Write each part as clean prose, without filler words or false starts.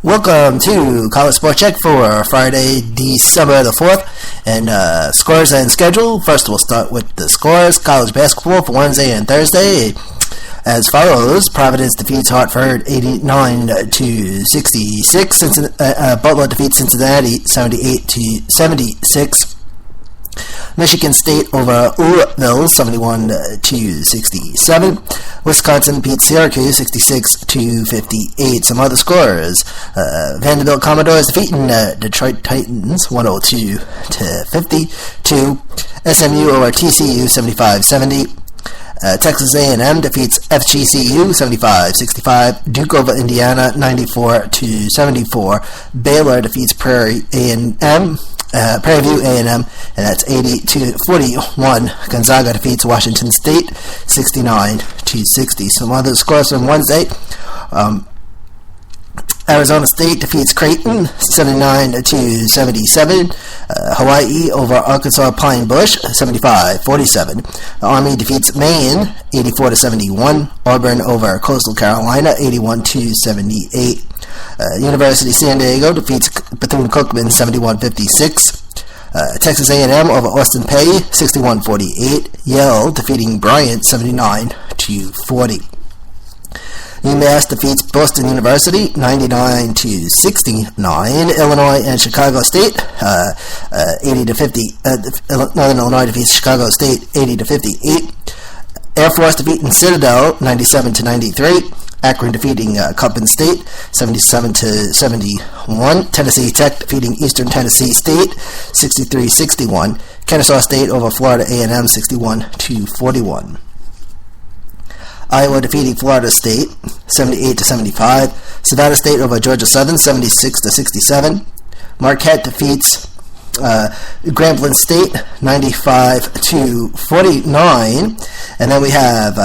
Welcome to College Sport Check for Friday, December the 4th. And scores and schedule. First, we'll start with the scores. College basketball for Wednesday and Thursday as follows. Providence defeats Hartford 89-66. Butler defeats Cincinnati 78-76. Michigan State over Louisville 71-67. Wisconsin beats Syracuse 66-58. Some other scores: Vanderbilt Commodores defeating Detroit Titans 102-52. SMU over TCU 75-70. Texas A&M defeats FGCU 75-65. Duke over Indiana 94-74. Baylor defeats Prairie View A&M, and that's 80-41. Gonzaga defeats Washington State 69-60. Some other scores from Wednesday. Arizona State defeats Creighton 79-77. Hawaii over Arkansas Pine Bush 75-47. The Army defeats Maine 84-71. Auburn over Coastal Carolina 81-78. University of San Diego defeats Bethune-Cookman 71-56. Texas A&M over Austin Peay 61-48. Yale defeating Bryant 79-40. UMass defeats Boston University 99-69. Illinois and Chicago State 80-50. Northern Illinois defeats Chicago State 80-58. Air Force defeating Citadel 97-93. Akron defeating Coppin State 77-71. Tennessee Tech defeating Eastern Tennessee State 63-61. Kennesaw State over Florida A&M 61-41. Iowa defeating Florida State 78-75. Savannah State over Georgia Southern 76-67. Marquette defeats Grambling State 95-49. And then we have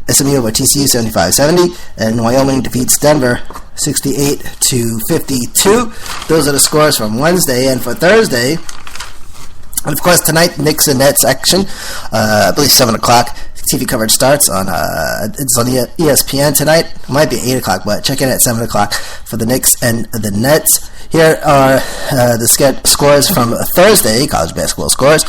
SMU over TCU 75-70, and Wyoming defeats Denver 68-52. Those are the scores from Wednesday. And for Thursday, and of course tonight, Knicks and Nets action. I believe 7 o'clock. TV coverage starts on it's on ESPN tonight. It might be 8 o'clock, but check in at 7 o'clock for the Knicks and the Nets. Here are the scores from Thursday, college basketball scores.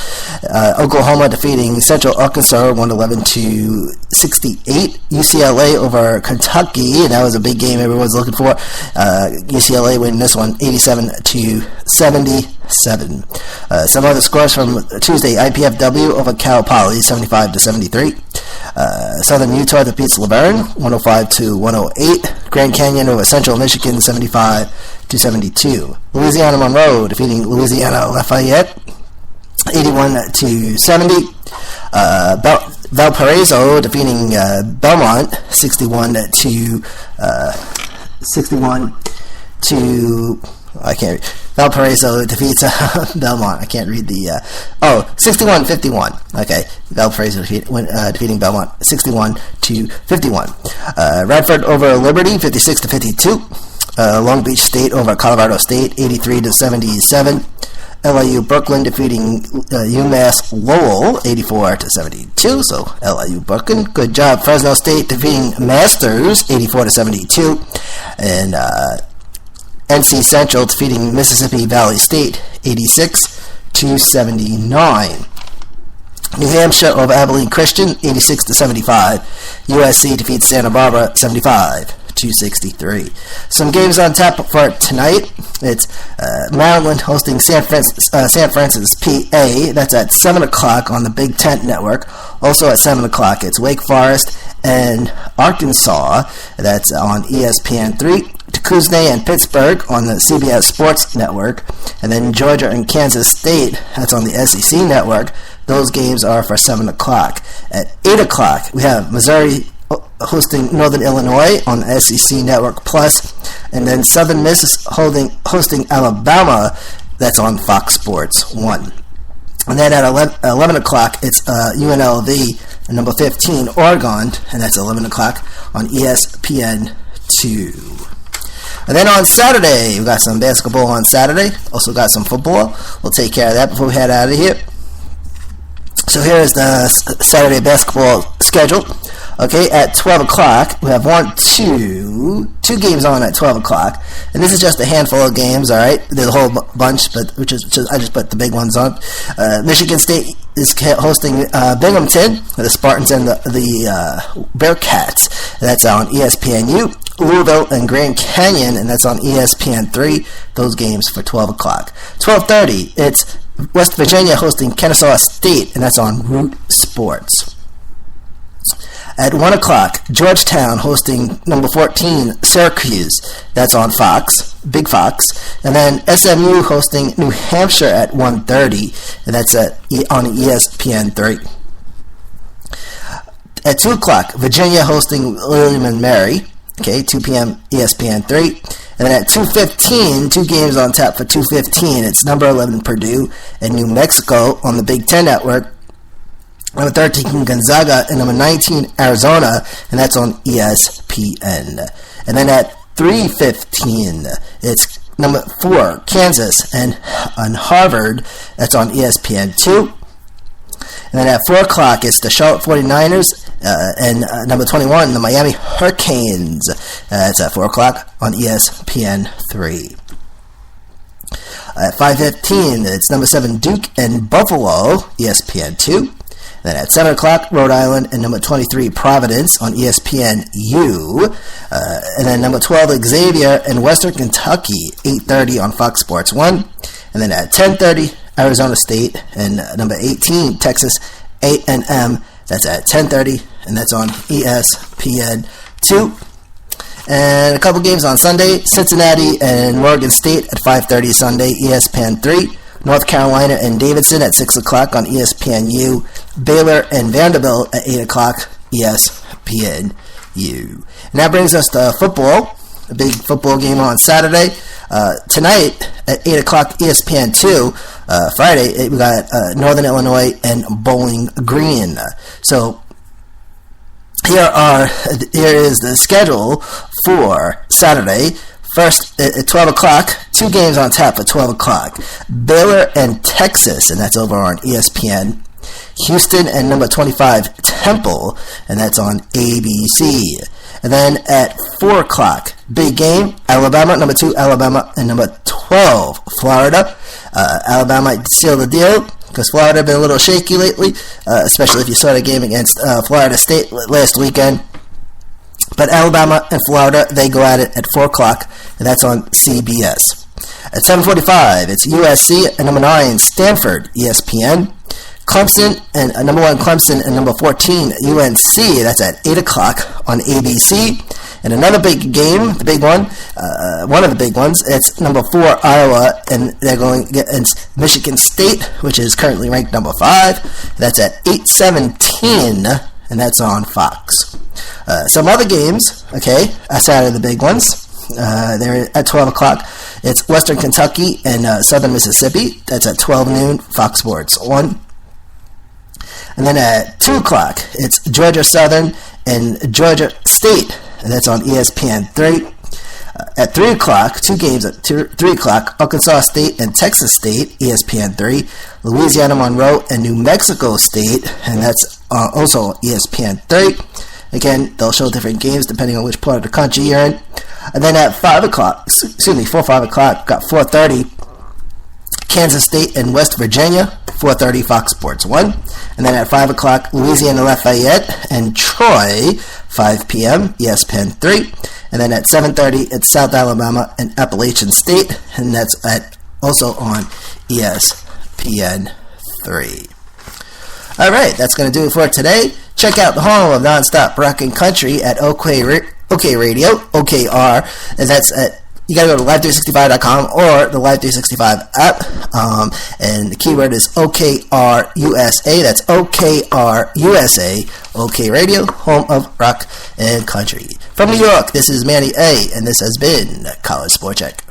Oklahoma defeating Central Arkansas 111-68. UCLA over Kentucky, and that was a big game everyone's looking for. UCLA winning this one 87-77. Some other scores from Tuesday: IPFW over Cal Poly 75-73. Southern Utah defeats Laverne 105-108. Grand Canyon over Central Michigan 75-72. Louisiana Monroe defeating Louisiana Lafayette 81-70. Valparaiso defeating Belmont 61 to I can't read. Valparaiso defeats Belmont. I can't read the 61-51. Okay, Valparaiso defeating Belmont 61-51. Radford over Liberty 56-52. Long Beach State over Colorado State 83-77. LIU Brooklyn defeating UMass Lowell 84-72. So LIU Brooklyn, good job. Fresno State defeating Masters 84-72, and NC Central defeating Mississippi Valley State 86-79. New Hampshire over Abilene Christian 86-75. USC defeats Santa Barbara 75-63. Some games on tap for tonight. It's Maryland hosting San Francisco, PA. That's at 7 o'clock on the Big Tent Network. Also at 7 o'clock, it's Wake Forest and Arkansas. That's on ESPN3. Kootenai and Pittsburgh on the CBS Sports Network. And then Georgia and Kansas State, that's on the SEC Network. Those games are for 7 o'clock. At 8 o'clock, we have Missouri hosting Northern Illinois on the SEC Network Plus, and then Southern Miss hosting Alabama. That's on Fox Sports 1. And then at 11 o'clock, it's UNLV, number 15, Oregon, and that's 11 o'clock on ESPN 2. And then on Saturday, we got some basketball on Saturday. Also got some football. We'll take care of that before we head out of here. So here is the Saturday basketball schedule. Okay, at 12 o'clock, we have two games on at 12 o'clock. And this is just a handful of games, all right? There's a whole bunch, but I just put the big ones on. Michigan State is hosting Binghamton, the Spartans and the Bearcats. That's on ESPNU. Louisville and Grand Canyon, and that's on ESPN3. Those games for 12 o'clock. 12:30, it's West Virginia hosting Kennesaw State, and that's on Root Sports. At 1 o'clock, Georgetown hosting number 14, Syracuse. That's on Fox, Big Fox. And then SMU hosting New Hampshire at 1:30, and that's on ESPN3. At 2 o'clock, Virginia hosting William and Mary. Okay, 2 p.m. ESPN3. And then at 2:15, two games on tap for 2:15. It's number 11 Purdue and New Mexico on the Big Ten Network. Number 13 Gonzaga and number 19 Arizona, and that's on ESPN. And then at 3:15, it's number 4 Kansas and Harvard. That's on ESPN2. And then at 4 o'clock, it's the Charlotte 49ers and number 21, the Miami Hurricanes. It's at 4 o'clock on ESPN3. At 5:15, it's number 7 Duke and Buffalo, ESPN2. Then at 7 o'clock, Rhode Island and number 23 Providence on ESPNU. And then number 12 Xavier and Western Kentucky, 8:30 on Fox Sports 1. And then at 10:30, Arizona State and number 18 Texas A&M. That's at 10:30, and that's on ESPN2. And a couple games on Sunday, Cincinnati and Morgan State at 5:30 Sunday, ESPN3. North Carolina and Davidson at 6 o'clock on ESPNU. Baylor and Vanderbilt at 8 o'clock, ESPNU. And that brings us to football, a big football game on Saturday. Tonight at 8 o'clock, ESPN2. Friday, we got Northern Illinois and Bowling Green. So here is the schedule for Saturday. First, at 12 o'clock, two games on tap at 12 o'clock. Baylor and Texas, and that's over on ESPN. Houston and number 25, Temple, and that's on ABC. And then at 4 o'clock, big game, Alabama, number 2, Alabama, and number 12, Florida. Alabama might seal the deal, because Florida have been a little shaky lately, especially if you saw the game against Florida State last weekend. But Alabama and Florida, they go at it at 4 o'clock, and that's on CBS. At 7:45, it's USC and number 9, Stanford, ESPN. Clemson and number 1 Clemson and number 14 UNC. That's at 8 o'clock on ABC. And another big game, the big one, one of the big ones, it's number 4 Iowa, and they're going against Michigan State, which is currently ranked number 5. That's at 8:17, and that's on Fox. Some other games, okay, outside of the big ones. They're at 12 o'clock. It's Western Kentucky and Southern Mississippi. That's at 12 noon, Fox Sports 1. And then at 2 o'clock, it's Georgia Southern and Georgia State, and that's on ESPN3. At 3 o'clock, two games at 3 o'clock, Arkansas State and Texas State, ESPN3. Louisiana Monroe and New Mexico State, and that's also ESPN3. Again, they'll show different games depending on which part of the country you're in. And then at 5 o'clock, 5 o'clock, got 4:30, Kansas State and West Virginia, 4:30 Fox Sports 1. And then at 5 o'clock, Louisiana Lafayette and Troy, 5 p.m., ESPN 3. And then at 7:30, it's South Alabama and Appalachian State, and that's also on ESPN 3. All right, that's going to do it for today. Check out the home of nonstop rock and country at OK Radio, OKR, and that's at, you gotta go to live365.com or the Live365 app, and the keyword is OKRUSA. That's OKRUSA, OK Radio, home of rock and country. From New York, this is Manny A, and this has been College Sport Check.